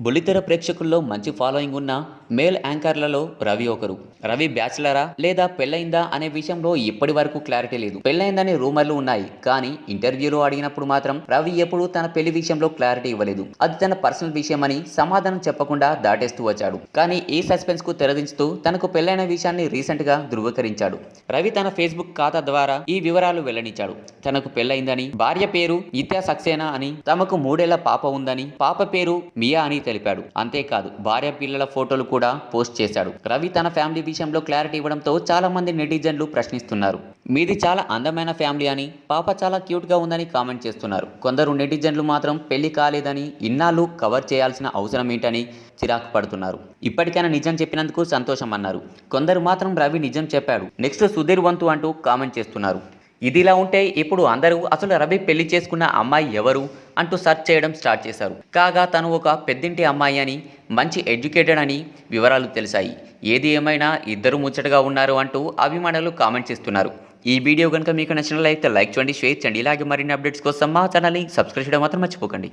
బుల్లితెర ప్రేక్షకుల్లో మంచి ఫాలోయింగ్ ఉన్న మేల్ యాంకర్లలో రవి ఒకరు. రవి బ్యాచిలరా లేదా పెళ్ళైందా అనే విషయంలో ఇప్పటి వరకు క్లారిటీ లేదు. పెళ్ళైందనే రూమర్లు ఉన్నాయి, కానీ ఇంటర్వ్యూలో అడిగినప్పుడు మాత్రం రవి ఎప్పుడూ తన పెళ్లి విషయంలో క్లారిటీ ఇవ్వలేదు. అది తన పర్సనల్ విషయమని సమాధానం చెప్పకుండా దాటేస్తూ వచ్చాడు. కానీ ఈ సస్పెన్స్ కు తెరదించుతూ తనకు పెళ్ళైన విషయాన్ని రీసెంట్ గా ధృవీకరించాడు. రవి తన ఫేస్బుక్ ఖాతా ద్వారా ఈ వివరాలు వెల్లడించాడు. తనకు పెళ్ళైందని, భార్య పేరు నిత్యా సక్సేనా అని, తమకు 3 ఏళ్ల పాప ఉందని, పాప పేరు మియా అని తెలిపాడు. అంతేకాదు భార్య పిల్లల ఫోటోలు కూడా పోస్ట్ చేశాడు. రవి తన ఫ్యామిలీ విషయంలో క్లారిటీ ఇవ్వడంతో చాలా మంది నెటిజన్లు ప్రశ్నిస్తున్నారు. మీది చాలా అందమైన ఫ్యామిలీ అని, పాప చాలా క్యూట్ గా ఉందని కామెంట్ చేస్తున్నారు. కొందరు నెటిజన్లు మాత్రం పెళ్లి కాలేదని, ఇన్నాళ్ళు కవర్ చేయాల్సిన అవసరం ఏంటని చిరాకు పడుతున్నారు. ఇప్పటికైనా నిజం చెప్పినందుకు సంతోషం అన్నారు. కొందరు మాత్రం రవి నిజం చెప్పాడు, నెక్స్ట్ సుధీర్ వంతు అంటూ కామెంట్ చేస్తున్నారు. ఇదిలా ఉంటే ఇప్పుడు అందరూ అసలు రవి పెళ్లి చేసుకున్న అమ్మాయి ఎవరు అంటూ సెర్చ్ చేయడం స్టార్ట్ చేశారు. కాగా తను ఒక పెద్దింటి అమ్మాయి అని, మంచి ఎడ్యుకేటెడ్ అని వివరాలు తెలిసాయి. ఏది ఏమైనా ఇద్దరు ముచ్చటగా ఉన్నారు అంటూ అభిమానులు కామెంట్ చేస్తున్నారు. ఈ వీడియో కనుక మీకు నచ్చినట్లయితే లైక్ చేయండి, షేర్ చేయండి. ఇలాగే మరిన్ని అప్డేట్స్ కోసం మా ఛానల్ని సబ్స్క్రైబ్ చేయడం మాత్రం మర్చిపోకండి.